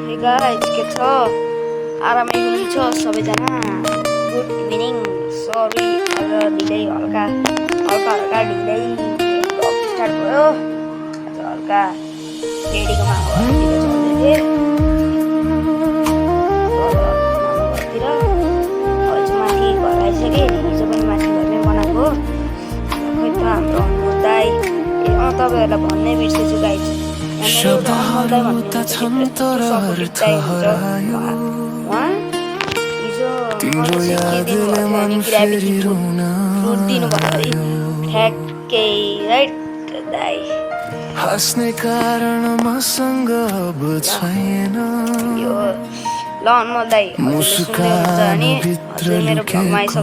Hey guys, के छ आरामै हुनुहुन्छ सबैजना गुड इभिनिङ सरी आज ढिलै हल्का ढिलै ब्लग स्टार्ट भयो आज हल्का रेडीकोमा ढिलो चल्दै थिए आज माथि घर आइसके हिजो पनि माथि घरमै बनाएको खै त हाम्रो दाइ तपाईहरुलाई भन्नै बिर्सेछु गाइस शब्दहरू त छन् तर अर्थ हरायो तिम्रो यादले मन फेरि रुन आयो हाँस्ने कारण मसँग अब छैन मुस्कान भित्र लुकेको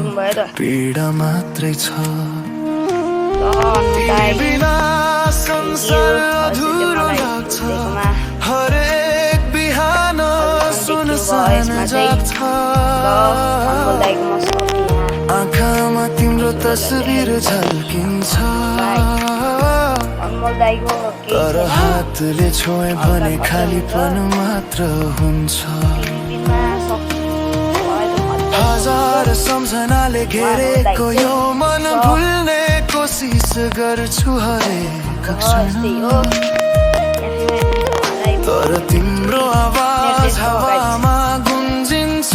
पीडा मात्रै छ बिना संसार अधुरो लाग्छ हरेक बिहान सुनसान जाग्छ आँखामा तिम्रो तस्बिर झल्किन्छ तर हातले छोए भने खालीपन मात्र हुन्छ हजार सम्झनाले घेरेको यो मन भुल्ने कोसिस गर्छु हरेक क्षण तर तिम्रो आवाज हावामा गुन्जिन्छ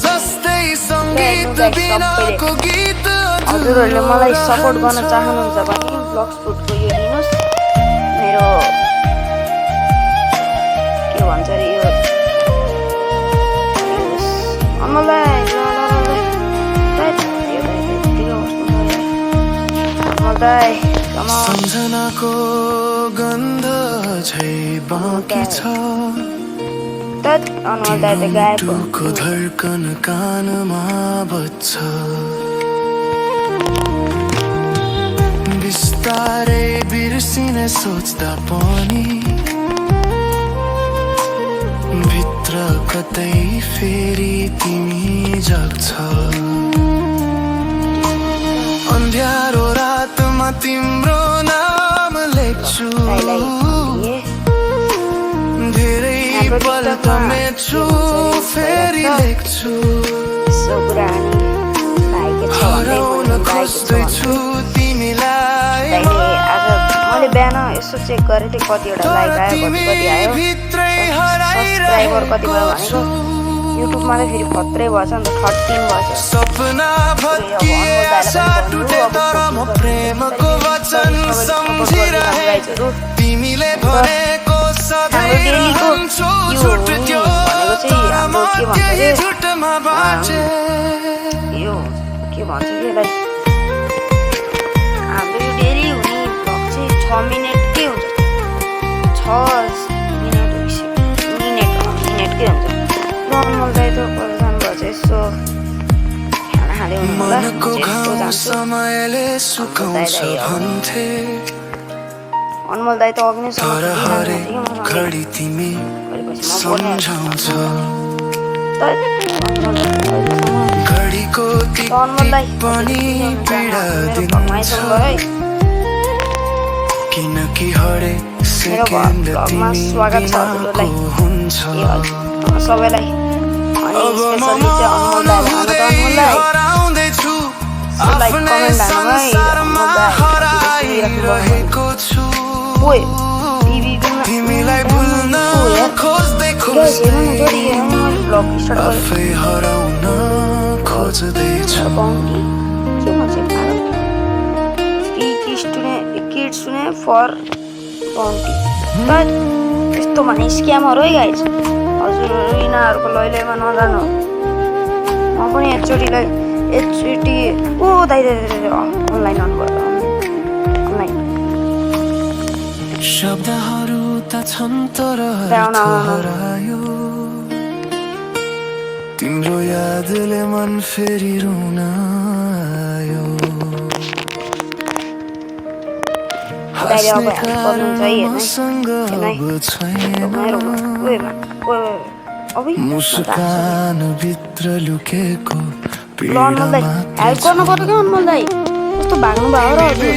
जस्तै सङ्गीत बिनाको गीत हजुरहरूले मलाई सपोर्ट गर्न चाहनुहुन्छ भने ब्लग स्पुटको यो लिनुहोस् मेरो के भन्छ अरे यो सम्झनाको गन्ध झै बाँकी छ टुको धड्कन कानमा बज्छ बिस्तारै बिर्सिने सोच्दा पनि भित्र कतै फेरि तिमी जग्छ अन्ध्यारो रातमा तिम्रो नाम लेख्छु धेरै पल मेट्छु फेरि लेख्छु हराउन खोज्दैछु तिमीलाई मैले बिहान यसो चेक गरेँ थिएँ कतिवटा लाइक आयो कति आयो सब्सक्राइबर कति भयो भनेको युट्युबमा त फेरि खत्रै भएछ नि त 13 भएछ सपना भत्किए साटुटे तर म प्रेमको वचन सम्झिरहे तिमीले भनेको सधैँ हुन्छु छुट्यो म के झुटमा बाँचे यो के भन्छ के यसलाई हाम्रो यो डेली हुने भ्लग चाहिँ 6 मिनेटकै हुन्छ 6 मिनेटकै हुन्छ अनमोलदाइ त परेशान भएछ यसो खाना खाँदै हुनु होला समयले सुकाउँछ भन्थे अनमोलदाइ त अघि नै घडी तिमी सम्झाउँछ घडीको टिक पनि पीडा दिन्छ किनकि हरेक सेकेन्ड तिमी बिनाको हुन्छ सबैलाई अनि स्पेशली चाहिँ अनमोलदाइ हराउँदैछु आफ्नै संसारमा हराइरहेको छु तिमीलाई भुल्न खोज्दै आफै हराउन खोज्दैछु किड्स सुने फर बाउन्टी यस्तो भने स्क्यामर है गाइज हजुर यिनीहरूको लैलैमा नजानु म पनि एकचोटि ओ दाइ अनलाइन अन भयो अनलाइन शब्दहरू त छन् तर हरायो तिम्रो यादले मन फेरि रुन आयो हाँस्ने कारण मसँग अब छैन मुस्कान भित्र लुकेको पीडा मात्र हेल्प गर्नु पर्यो क्या अनमोलदाइ कस्तो भाग्नु भयो र हजुर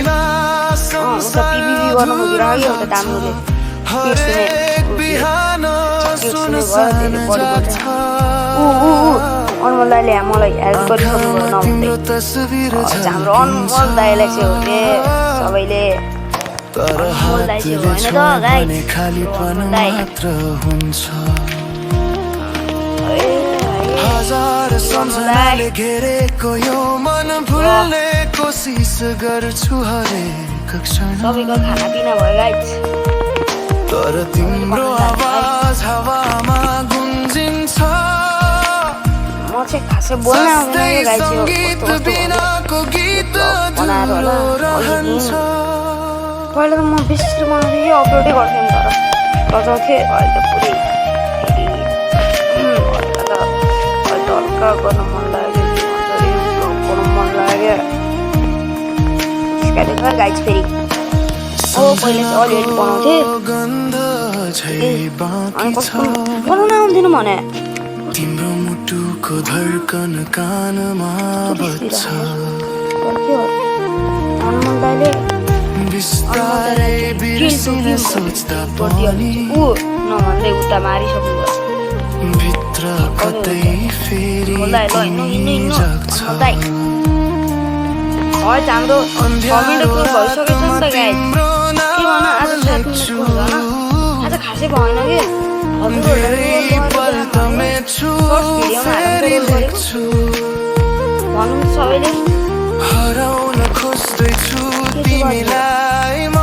उता पिबिबी गर्न खोजिरहेको एउटा दामुले भयो धेरै बढी अनमोल दाइले मलाई हेल्प गरिसक्नु भयो नभन्दै हाम्रो अनमोल दाइलाई चाहिँ हो के सबैले अनमोल दाइ चाहिँ होइन त गाइस दाइ हजार सम्झनाले घेरेको यो मन भुल्ने कोसिस गर्छु हरेक क्षण सबैको खानापिना भयो गाइस तर तिम्रो आवाज हावामा गुन्जिन्छ म चाहिँ खासै बोल्न आउँदैन गाइस सङ्गीत बिनाको गीत अधुरो रहन्छ पहिला त म बेसी बनाउँथेँ अपलोडै गर्थेँ तर बजाउँथेँ अहिले त पुरै हल्का गर्न मन लाग्यो बनाउनु मन लाग्यो त्यसकारण गाइस फेरि पहिले चाहिँ अलिअलि बनाउँथेँ बनाउन आउँथेन भने तिम्रो मुटुको धड्कन कानमा बज्छ अनमोल दाइले बिस्तारै बिर्सिन सोच्दा पनि नभन्दै उता मारिसक्नु भयो भित्र कतै फेरि तिमी जाग्छ हाम्रो कमेन्टको भइसकेको छ नि त गाइस के भन आज आज खासै भएन कि भनौँ सबैले हराउन खोज्दैछु तिमीलाई म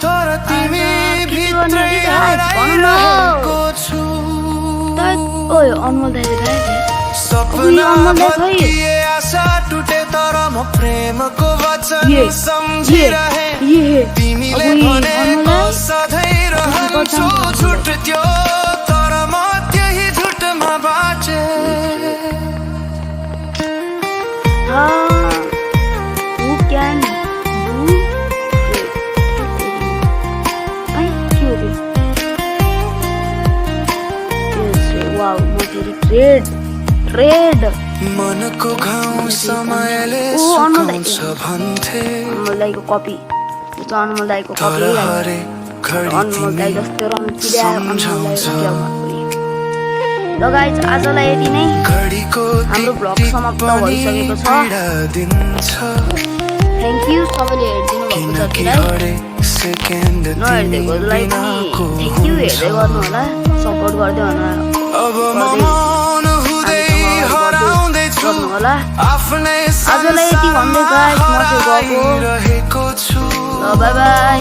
तर तिमी भित्रै हराइरहेको छु अनमोल दाइले गाए सपना भत्किए आशा टुटे तर म प्रेमको वचन सम्झिरहे तिमीले भनेको सधैँ रहन्छु छुट्यो तर म त्यही झुटमा बाँचे Who can do wow, trade मनको घाउ समयले सुकाउँछ भन्थे अनमोल दाइको कपी अनमोल दाइको कपी अनमोल दाइ जस्तो रम्चिया ल गाइस आजलाई यति नै हाम्रो भ्लग समाप्त भइसकेको छ थ्याङ्क यू सबैले हेरिदिनु भएको छ नहेर्दै गर्नुलाई पनि थ्याङ्क यू हेर्दै गर्नु होला सपोर्ट गर्दै गर्नु होला आजलाई यति भन्दै गाइस म चाहिँ गएको ल बाई बाई